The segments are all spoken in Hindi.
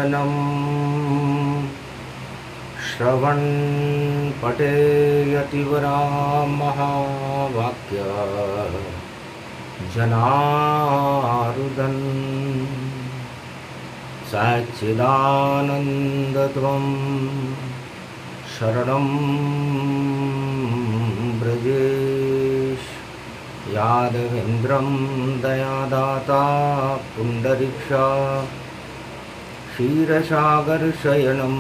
कीर्तनं श्रवण पटे यतिवरां महावाक्य जनार्दन सच्चिदानन्दत्वं शरणं ब्रजेश यादवेन्द्रं दयादाता पुण्डरीक्षा क्षीरसागरशयनं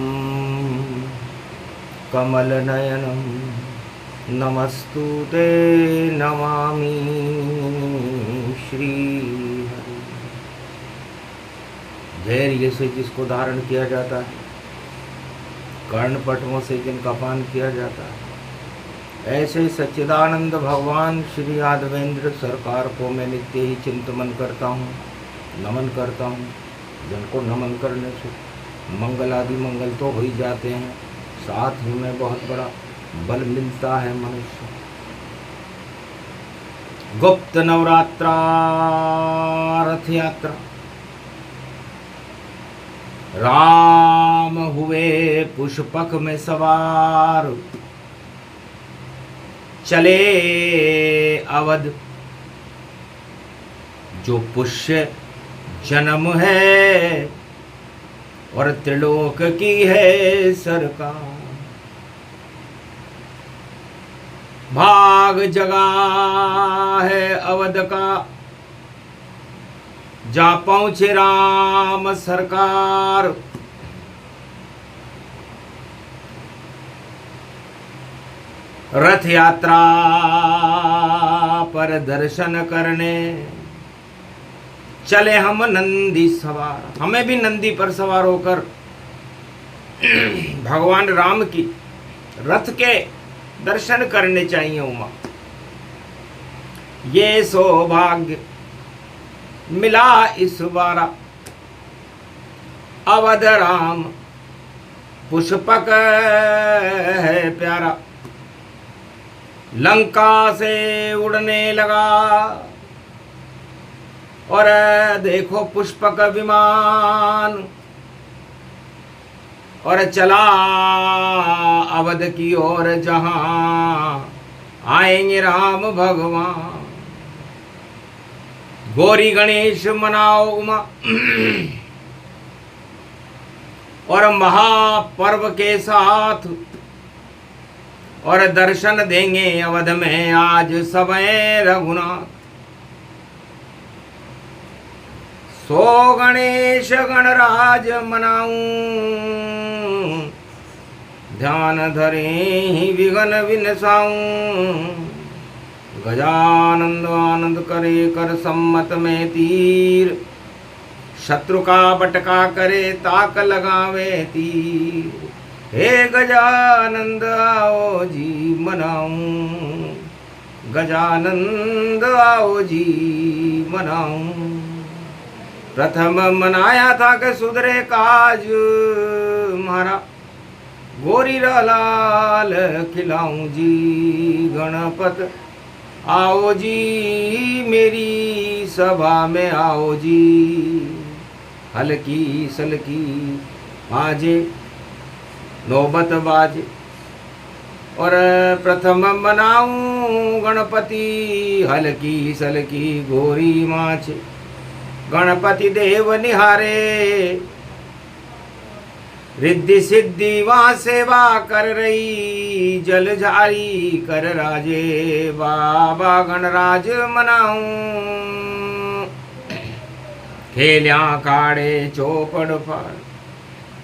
कमलनयनं नमस्तुते नमामि श्रीहरि। धैर्य से जिसको धारण किया जाता है, कर्णपटुओं से जिनका पान किया जाता है, ऐसे सच्चिदानंद भगवान श्री यादवेंद्र सरकार को मैं नित्य ही चिंतन करता हूँ, नमन करता हूँ। जिनको नमन करने से मंगल आदि मंगल तो हो ही जाते हैं, साथ ही में बहुत बड़ा बल मिलता है मनुष्य। गुप्त नवरात्रा रथ यात्रा, राम हुए पुष्पक में सवार, चले अवध। जो पुष्य जन्म है और त्रिलोक की है सरकार, भाग जगा है अवध का, जा पहुंचे राम सरकार। रथ यात्रा पर दर्शन करने चले हम नंदी सवार। हमें भी नंदी पर सवार होकर भगवान राम की रथ के दर्शन करने चाहिए उमा। ये सौभाग्य मिला इस बारा, अवध राम पुष्पक है प्यारा। लंका से उड़ने लगा और देखो पुष्पक विमान, और चला अवध की ओर जहां आएंगे राम भगवान। गौरी गणेश मनाओ उमा और महापर्व के साथ, और दर्शन देंगे अवध में आज सबे रघुनाथ। सो गणेश गणराज मनाऊं, ध्यान धरे ही विघ्न विनसाऊं। गजानंद आनंद करे कर सम्मत में तीर, शत्रु का बटका करे ताक लगावे तीर। हे गजानंद आओ जी मनाऊं, गजानंद आओ जी मनाऊं। प्रथम मनाया था कि सुधरे काज मारा, गोरी लाल खिलाऊं जी। गणपत आओ जी मेरी सभा में आओ जी, हल्की सलकी आजे नौबत बाजे। और प्रथम मनाऊं गणपति, हल्की सलकी गोरी माचे। गणपति देव निहारे, रिद्धि सिद्धि वहाँ सेवा कर रही। जल झारी कर राजे, बाबा गणराज मनाऊं। खेल्या काड़े चौपड़ फाड़,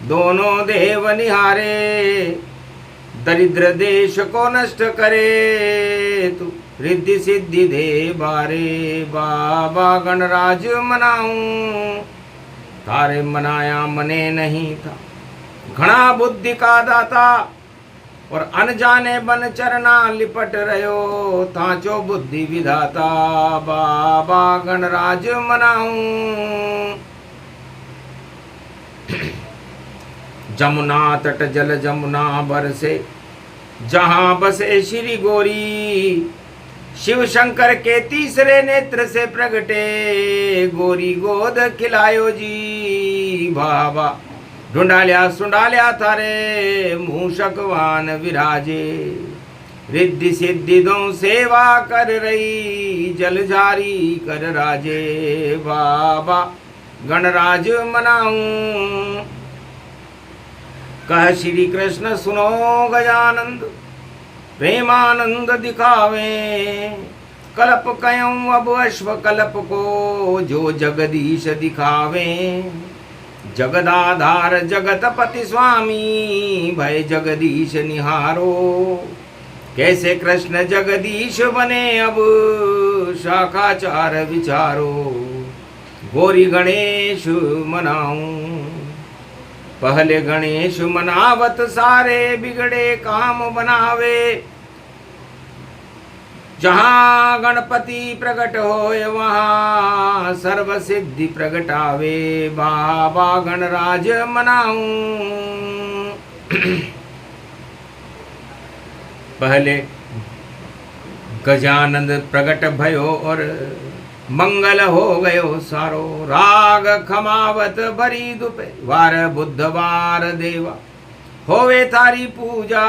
दोनों देव निहारे। दरिद्र देश को नष्ट करे तू, रिद्धि सिद्धि दे बारे। बाबा गणराज मनाऊं, तारे मनाया मने नहीं था। घना बुद्धि का दाता और अनजाने बन चरना लिपट रहो। तांचो बुद्धि विधाता, बाबा गणराज मनाऊं। जमुना तट जल जमुना बरसे, जहां बसे श्री गोरी। शिव शंकर के तीसरे नेत्र से प्रगटे, गोरी गोद खिलायो जी। बाबा ढूंढाल्या सुंडाल्या थारे मूषकवान विराजे। रिद्धि सिद्धि दो सेवा कर रही जलझारी कर राजे। बाबा गणराज मनाऊं कह श्री कृष्ण सुनो गजानंद प्रेमानंद दिखावे। कल्प कयूं अब अश्व कल्प को जो जगदीश दिखावे। जगदाधार जगतपति स्वामी भय जगदीश निहारो। कैसे कृष्ण जगदीश बने अब शाखाचार विचारो। गौरी गणेश मनाऊं पहले गणेश मनावत सारे बिगड़े काम बनावे। जहाँ गणपति प्रकट होए वहाँ सर्व सिद्धि प्रगटावे। बाबा गणराज मनाऊं पहले गजानंद प्रकट भयो और मंगल हो गयो सारो। राग खमावत भरी दुपे वार बुधवार देवा होवे थारी पूजा।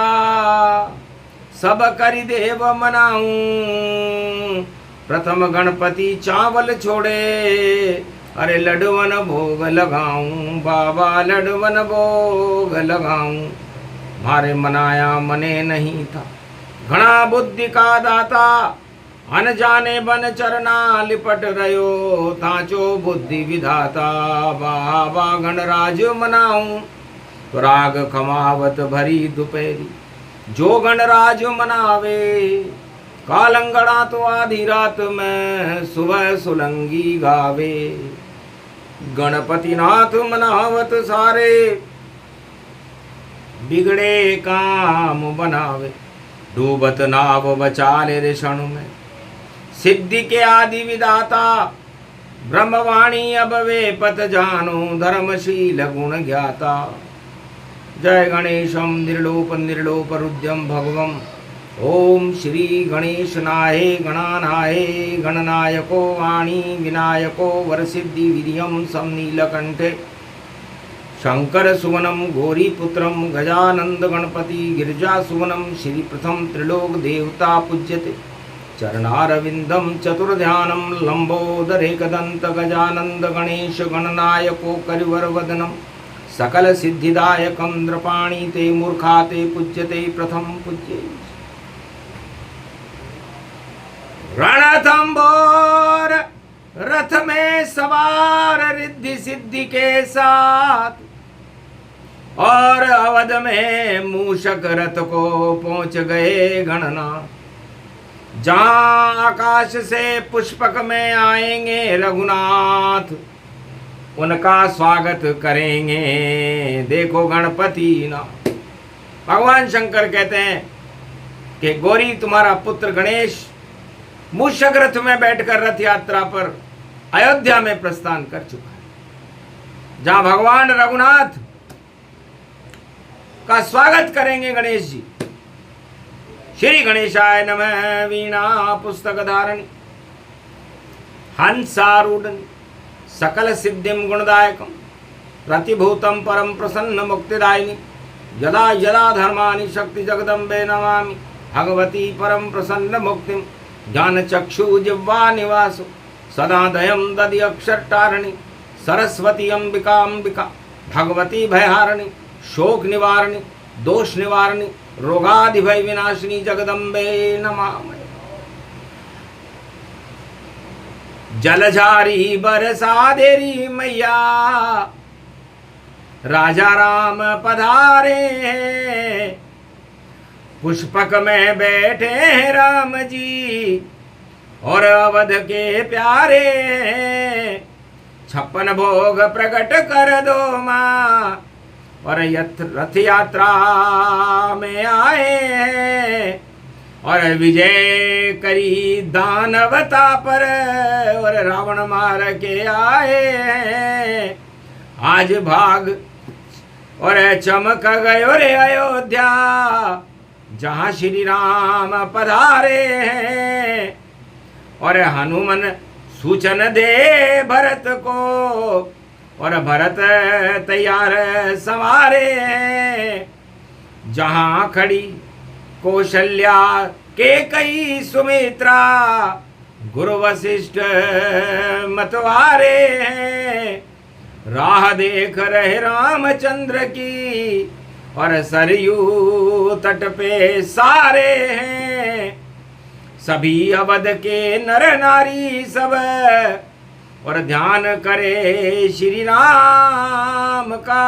सब करि देव मनाऊं प्रथम गणपति चावल छोड़े। अरे लडवन भोग लगाऊं बाबा लडवन भोग लगाऊं। मारे मनाया मने नहीं था घना बुद्धि का दाता। अनजाने बन चरना लिपट रयो ताचो बुद्धि विधाता। बाबा गणराज मनाऊं तो राग खमावत भरी दोपहरी जो गणराज मनावे। कालंगड़ा तो आधी रात में सुबह सुलंगी गावे। गणपति नाथ मनावत सारे बिगड़े काम बनावे। डूबत नाव बचाले रे क्षण में सिद्धि के आदि विदाता। ब्रह्मवाणी अब वे पथ जानो धर्मशील गुण ज्ञाता। जय गणेशम निर्लोप निर्लोप रुद्यम भगवम। ओम श्री गणेशनाय गणानाय गणनायको वाणी विनायको वरसिद्धि विधियम सम नीलकंठे। शंकर सुवनम गौरीपुत्रम गजानंद गणपति गिरिजा सुवनम। श्री प्रथम त्रिलोक देवता पूज्यते चरणारविंदम चतुर्ध्यानम। लंबोदरेकदंत गजानंद गणेश गणनायको करिवर वदनम। सकल सिद्धिदायकम नृपाणि ते मूर्खा ते पूज्यते प्रथम पूज्ये। रणथंबोर रथ में सवार रिद्धि सिद्धि के साथ। और अवध में मूषक रथ को पहुंच गए गणनाथ। जहां आकाश से पुष्पक में आएंगे रघुनाथ उनका स्वागत करेंगे देखो गणपति ना। भगवान शंकर कहते हैं कि गौरी तुम्हारा पुत्र गणेश मूषक रथ में बैठकर रथ यात्रा पर अयोध्या में प्रस्थान कर चुका है। जहां भगवान रघुनाथ का स्वागत करेंगे गणेश जी। श्री गणेशाय नमः। वीणा पुस्तक धारणी हंसारूढ़ सकल सिद्धिम गुणदायकम। प्रतिभूतम परम प्रसन्न मुक्तिदायिनी। यदा यदा धर्मानि शक्ति जगदम्बे नमामि। भगवती परम प्रसन्न मुक्तिम ज्ञान चक्षु जिह्वा निवासो। सदा दयम दधि अक्षरटारिणी। सरस्वती अंबिका अंबिका भगवती भयहारिणी। शोक निवारिणी दोष निवारिणी रोगादि भय विनाशिनी जगदम्बे नमामि। जलझारी बरसा देरी मैया राजा राम पधारे। पुष्पक में बैठे हैं राम जी और अवध के प्यारे। 56 भोग प्रकट कर दो माँ और रथ यात्रा में आए और विजय करी दानवता पर और रावण मार के आए। आज भाग और चमक गयो रे अयोध्या जहाँ श्री राम पधारे हैं। और हनुमान सूचन दे भरत को और भरत तैयार सवारे हैं। जहां खड़ी कौशल्या के कई सुमित्रा, गुरु वशिष्ठ मतवारे हैं। राह देख रहे रामचंद्र की, और सरयू तट पे सारे हैं। सभी अवध के नर नारी सब, और ध्यान करे श्री राम का।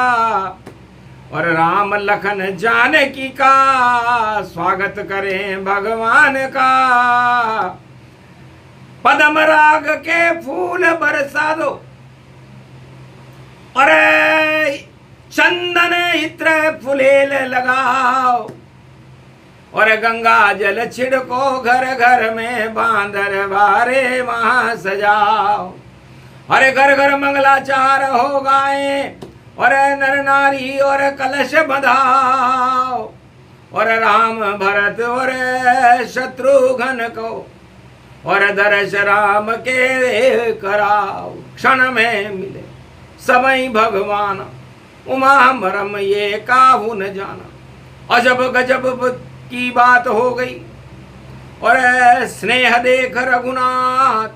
और राम लखन जानकी का, स्वागत करें भगवान का। पद्म राग के फूल बरसा दो, और चंदन इत्र फुलेल लगाओ। और गंगा जल छिड़को घर घर में, बांदर बारे वहां सजाओ। अरे घर घर मंगलाचार हो गाए, और नर नारी और कलश बंधाओ। और राम भरत और शत्रुघ्न को, और दर्श राम के कराओ। क्षण में मिले सबई भगवान, उमा मरम ये काहू न जाना। अजब गजब की बात हो गई, और स्नेह देख रघुनाथ।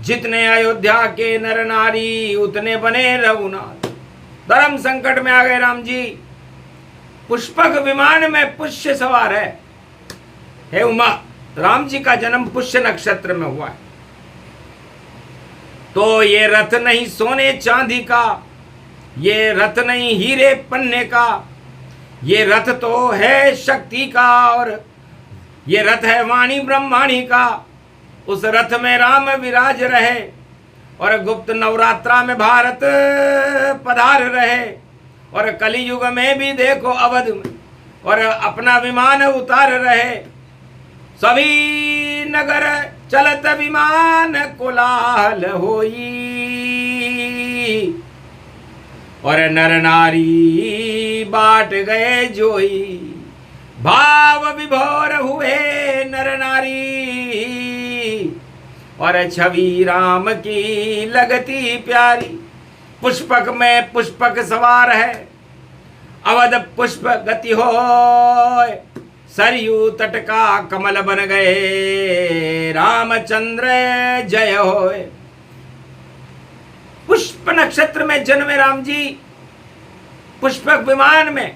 जितने अयोध्या के नर नारी, उतने बने रघुनाथ। धर्म संकट में आ गए राम जी। पुष्पक विमान में पुष्य सवार है। हे उमा, राम जी का जन्म पुष्य नक्षत्र में हुआ है। तो ये रथ नहीं सोने चांदी का, ये रथ नहीं हीरे पन्ने का, ये रथ तो है शक्ति का। और ये रथ है वाणी ब्रह्माणी का। उस रथ में राम विराज रहे, और गुप्त नवरात्रा में भारत पधार रहे। और कलियुग में भी देखो अवध में, और अपना विमान उतार रहे। सभी नगर चलत विमान कोलाहल होई, और नर नारी बाट गए जोई। भाव विभोर हुए नर नारी, और छवि राम की लगती प्यारी। पुष्पक में पुष्पक सवार है, अवध पुष्प गति हो। सरयू तट का कमल बन गए, रामचंद्र जय होए। पुष्प नक्षत्र में जन्मे राम जी, पुष्पक विमान में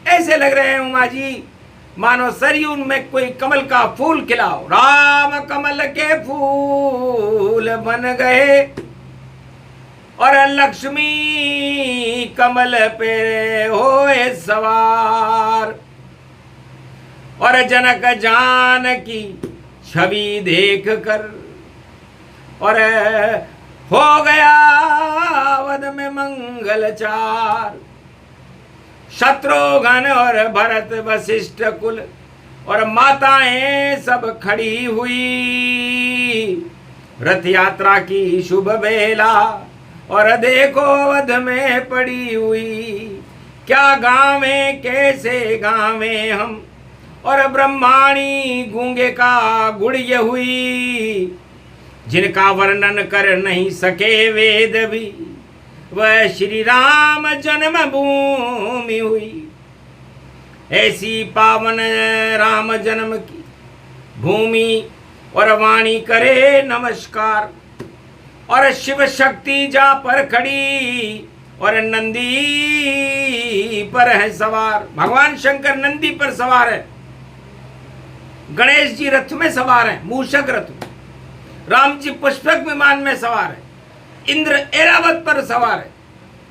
ऐसे लग रहे हैं उमा जी मानो सरयू में कोई कमल का फूल खिलाओ। राम कमल के फूल बन गए, और लक्ष्मी कमल पे होए सवार। और जनक जानकी छवि देख कर, और हो गया अवध में मंगलचार। शत्रुघ्न और भरत वशिष्ठ कुल, और माताएं सब खड़ी हुई। रथ यात्रा की शुभ बेला, और देखो अवध में पड़ी हुई। क्या गावे कैसे गावे हम, और ब्रह्माणी गूंगे का गुड़िया हुई। जिनका वर्णन कर नहीं सके वेद भी, वह श्री राम जन्मभूमि हुई। ऐसी पावन राम जन्म की भूमि, और वाणी करे नमस्कार। और शिव शक्ति जा पर खड़ी, और नंदी पर है सवार। भगवान शंकर नंदी पर सवार है, गणेश जी रथ में सवार है, मूषक रथ में। राम जी पुष्पक विमान में सवार है, इंद्र ऐरावत पर सवार है,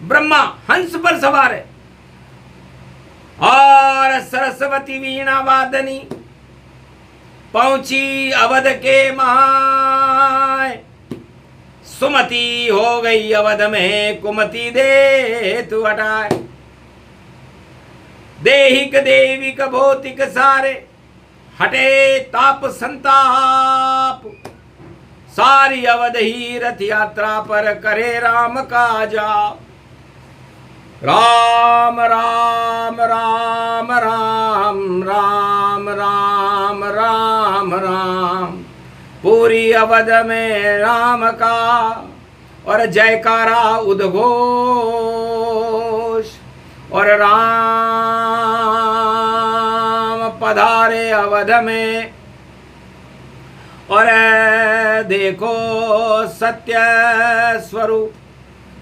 ब्रह्मा हंस पर सवार है। और सरस्वती वीणा वादनी पहुंची अवध के माय। सुमति हो गई अवध में, कुमति दे तू हटाए। देहिक देविक भौतिक सारे, हटे ताप संताप। सारी अवध ही रथ यात्रा पर करे राम का जाप। राम राम राम राम राम राम राम राम। पूरी अवध में राम का और जयकारा उद्घोष, और राम पधारे अवध में, और देखो सत्य स्वरूप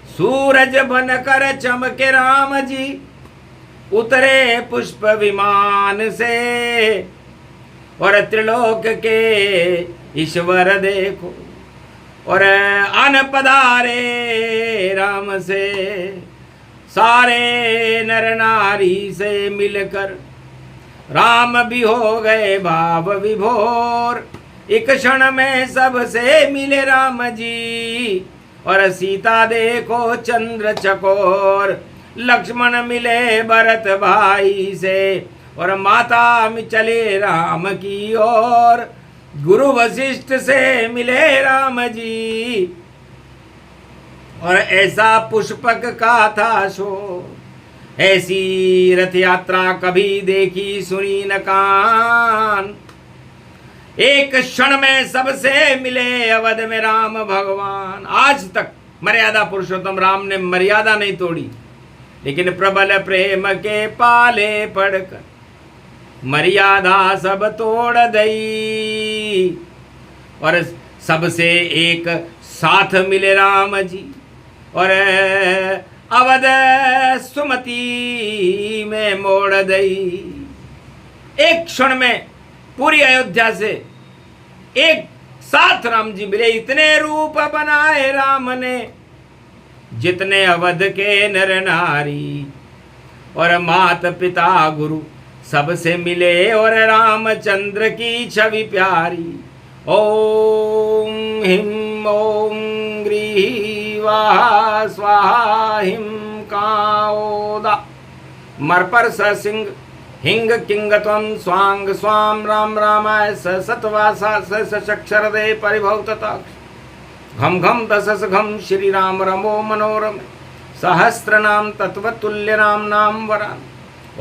सूरज बनकर चमके राम जी, उतरे पुष्प विमान से, और त्रिलोक के ईश्वर देखो, और अन पधारे राम से, सारे नर नारी से मिलकर राम भी हो गए भाव विभोर, एक क्षण में सबसे मिले राम जी, और सीता देखो चंद्र चकोर, लक्ष्मण मिले भरत भाई से, और माता में चले राम की ओर, गुरु वशिष्ठ से मिले राम जी, और ऐसा पुष्पक का था शो, ऐसी रथ यात्रा कभी देखी सुनी न कान, एक क्षण में सबसे मिले अवध में राम भगवान। आज तक मर्यादा पुरुषोत्तम राम ने मर्यादा नहीं तोड़ी, लेकिन प्रबल प्रेम के पाले पड़कर मर्यादा सब तोड़ दई, और सबसे एक साथ मिले राम जी, और अवध सुमति में मोड़ दई। एक क्षण में पूरी अयोध्या से एक साथ राम जी मिले, इतने रूप बनाए राम ने, जितने अवध के नर नारी, और माता पिता गुरु सबसे मिले, और रामचंद्र की छवि प्यारी। ओम हिम ओम ग्रीवा स्वाहा हिम काओदा, मरपर स सिंह हिंग किंग त्वं स्वांग स्वाम राम रामाय स सतवासा स शक्षरदे परिभवतताक्ष घम घम दशस घम श्री राम रमो मनोरम सहस्रनाम तत्वतुल्य नाम नाम वरान।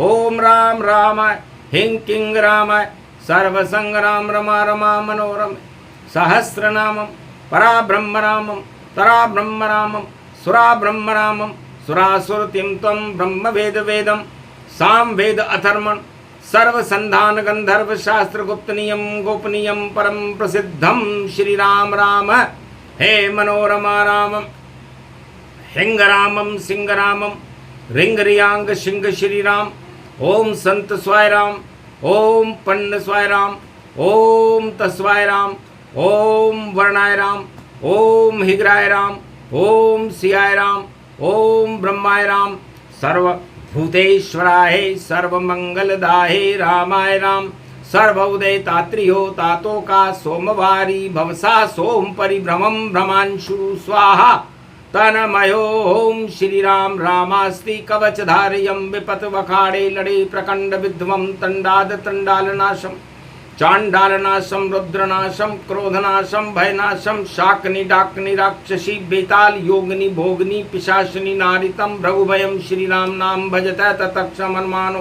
ओम राम रामाय हिंग किंग रामाय सर्वसंग राम रमा रमा मनोरम सहस्रनामम परा ब्रह्म रामम तरा ब्रह्म रामम सुरा ब्रह्म रामम सुरासुरतिम त्वं ब्रह्म वेद वेदम साम वेद अथर्मण सर्व संधान गंधर्व शास्त्र गुप्त नियम गोपनीयम परम प्रसिद्धम श्री राम राम हे मनोरमा रामम हिंग रामम सिंह रामम रिंग रियांग सिंह श्री राम। ओम संत स्वाय राम, ओम पन्न स्वाय राम, ओम तस्वाय राम, ओम वर्णाय राम, ओम हिग्राय राम, ओम सियाय राम, ओम ब्रह्माय राम, सर्व भूतेश्वराय सर्वमंगलदाय रामाय राम, सर्वोदय तात्रियो तातो का सोमवारी भवसा सोम परिभ्रमम भ्रमांशु स्वाहा तनमयो ओम श्री राम रामास्ति कवचधारयं विपत वखाड़े लड़े प्रकंड विध्वं तंडाद तंडालनाशम चांडालनाशम रुद्रनाशम क्रोधनाशम भयनाशम शाकनि डाकनि राक्षसी बेताल योगनि भोगनि पिशाचनि नारितम भ्रघुभयम श्री राम नाम भजत तत्क्षम हनुमान।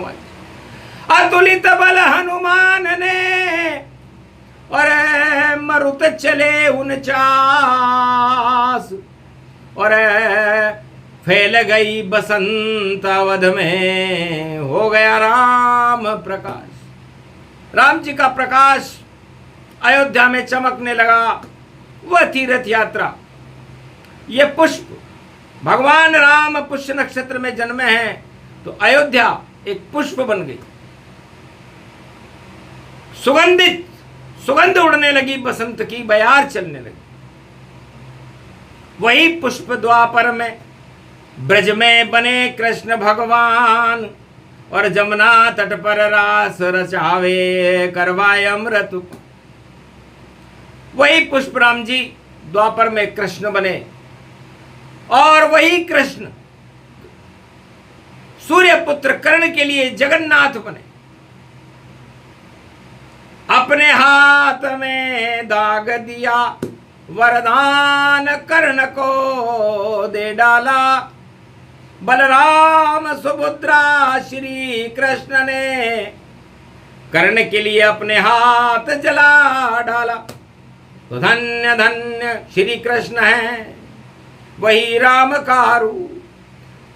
अतुलित बल हनुमान ने और मरुत चले 49 और फैल गई बसंत अवध में हो गया राम प्रकाश। राम जी का प्रकाश अयोध्या में चमकने लगा। वह तीर्थ यात्रा, ये पुष्प भगवान राम पुष्य नक्षत्र में जन्मे हैं तो अयोध्या एक पुष्प बन गई। सुगंधित सुगंध उड़ने लगी, बसंत की बयार चलने लगी। वही पुष्प द्वापर में ब्रज में बने कृष्ण भगवान और जमुना तट पर रास रचावे करवाए अमृत। वही पुष्प राम जी द्वापर में कृष्ण बने और वही कृष्ण सूर्य पुत्र कर्ण के लिए जगन्नाथ बने। अपने हाथ में दाग दिया वरदान कर्ण को दे डाला। बलराम सुभद्रा श्री कृष्ण ने कर्ण के लिए अपने हाथ जला डाला। तो धन्य धन्य श्री कृष्ण है, वही राम का रूप,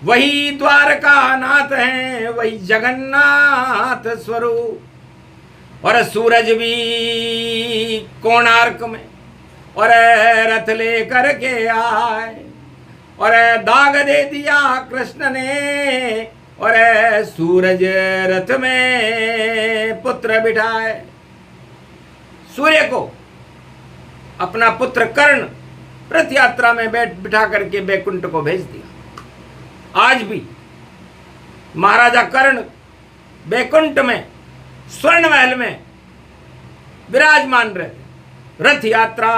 वही द्वारका नाथ है, वही जगन्नाथ स्वरूप। और सूरज भी कोणार्क में और रथ लेकर के आए और दाग दे दिया कृष्ण ने, और सूरज रथ में पुत्र बिठाए। सूर्य को अपना पुत्र कर्ण रथ यात्रा में बिठा करके बैकुंठ को भेज दिया। आज भी महाराजा कर्ण बैकुंठ में स्वर्ण महल में विराजमान रहे। रथ यात्रा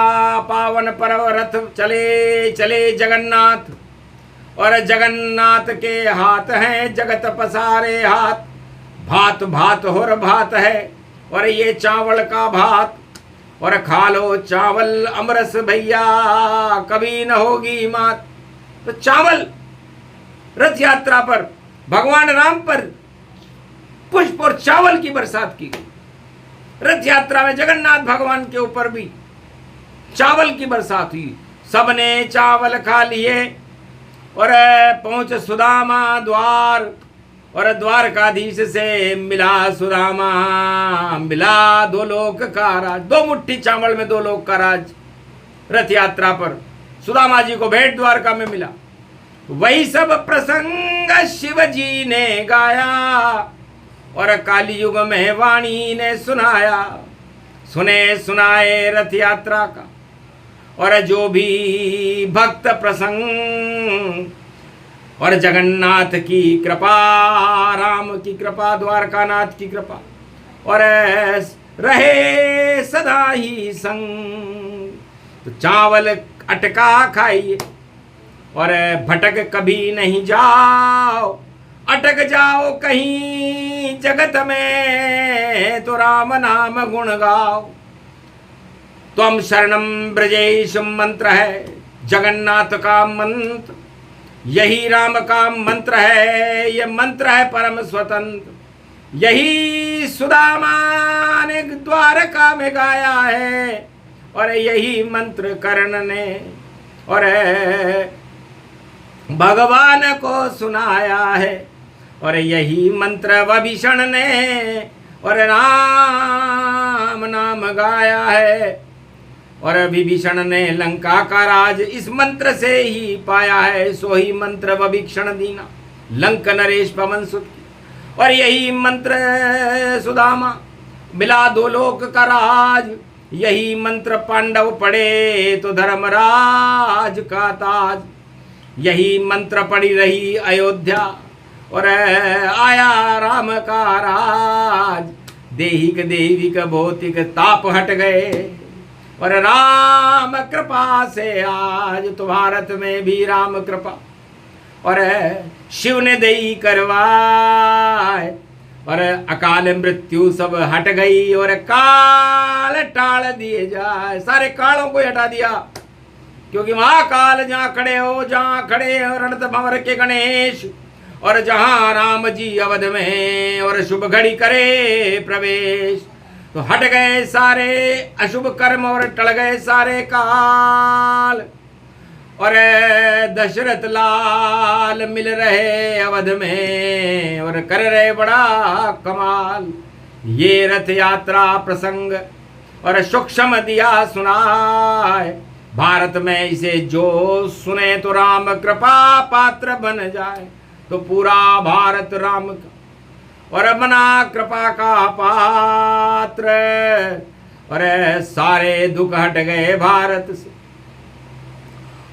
पावन पर्व, रथ चले चले जगन्नाथ, और जगन्नाथ के हाथ हैं जगत पसारे हाथ। भात भात होर भात है, और ये चावल का भात, और खा लो चावल अमरस भैया, कभी न होगी मात। तो चावल रथ यात्रा पर भगवान राम पर पुष्प और चावल की बरसात की गई। रथ यात्रा में जगन्नाथ भगवान के ऊपर भी चावल की बरसात हुई। सबने चावल खा लिए और पहुंच सुदामा द्वार, और द्वारकाधीश से मिला सुदामा, मिला दो लोक का राज। दो मुट्ठी चावल में दो लोक का राज रथ यात्रा पर सुदामा जी को भेंट द्वारका में मिला। वही सब प्रसंग शिव जी ने गाया, और काली युग में वाणी ने सुनाया। सुने सुनाए रथ यात्रा का, और जो भी भक्त प्रसंग, और जगन्नाथ की कृपा, राम की कृपा, द्वारकानाथ की कृपा, और रहे सदा ही संग। तो चावल अटका खाइए, और भटक कभी नहीं जाओ। अटक जाओ कहीं जगत में, तो राम नाम गुण गाओ। त्वम शरणम ब्रजेश मंत्र है जगन्नाथ का मंत्र, यही राम का मंत्र है, ये मंत्र है परम स्वतंत्र। यही सुदामा ने द्वारका में गाया है, और यही मंत्र कर्ण ने और भगवान को सुनाया है। और यही मंत्र विभीषण ने और राम नाम गाया है। और विभीषण ने लंका का राज इस मंत्र से ही पाया है। सो ही मंत्र विभीषण दीना, लंक नरेश पवन सुत। और यही मंत्र सुदामा, मिला दो लोक का राज। यही मंत्र पांडव पढ़े तो धर्मराज का ताज। यही मंत्र पड़ी रही अयोध्या, और आया राम का राज। देहिक देविक भौतिक ताप हट गए, और राम कृपा से आज तो भारत में भी राम कृपा। और शिव ने दई करवाए, और अकाल मृत्यु सब हट गई, और काल टाल दिए जाए। सारे कालों को हटा दिया, क्योंकि महाकाल जहाँ खड़े हो, जहाँ खड़े हो रणत भंवर के गणेश, और जहाँ राम जी अवध में और शुभ घड़ी करे प्रवेश। तो हट गए सारे अशुभ कर्म और टल गए सारे काल। और दशरथ लाल मिल रहे अवध में, और कर रहे बड़ा कमाल। ये रथ यात्रा प्रसंग और सूक्ष्म दिया सुनाए। भारत में इसे जो सुने तो राम कृपा पात्र बन जाए। तो पूरा भारत राम का और बना कृपा का पात्र, और सारे दुख हट गए भारत से।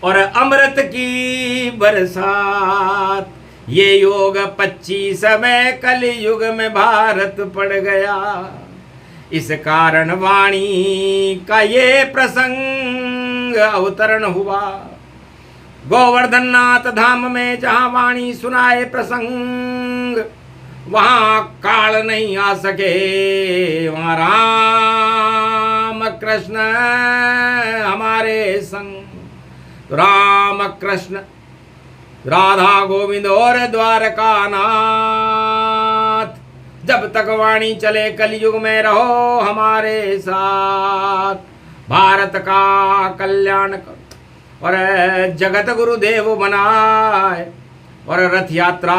और अमृत की बरसात, ये योग 25 में कलयुग में भारत पड़ गया। इस कारण वाणी का ये प्रसंग अवतरण हुआ। गोवर्धन नाथ धाम में जहाँ वाणी सुनाए प्रसंग, वहाँ काल नहीं आ सके। वहाँ राम कृष्ण हमारे संग। राम कृष्ण राधा गोविंद और द्वारका नाथ, जब तक वाणी चले कलयुग में रहो हमारे साथ। भारत का कल्याण करो और जगत गुरुदेव बनाए। और रथ यात्रा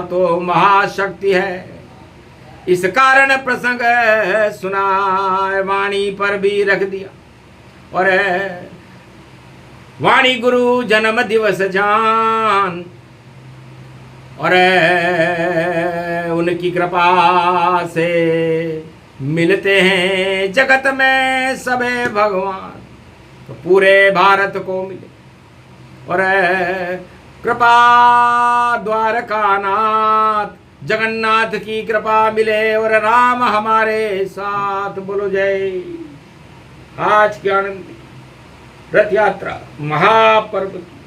तो महाशक्ति है, इस कारण प्रसंग सुनाए वाणी पर भी रख दिया। और वाणी गुरु जन्म दिवस जान, और उनकी कृपा से मिलते हैं जगत में सबे भगवान, तो पूरे भारत को मिले। और कृपा द्वारकानाथ जगन्नाथ की कृपा मिले, और राम हमारे साथ। बोलो जय। आज की आनंद रथ यात्रा महापर्व की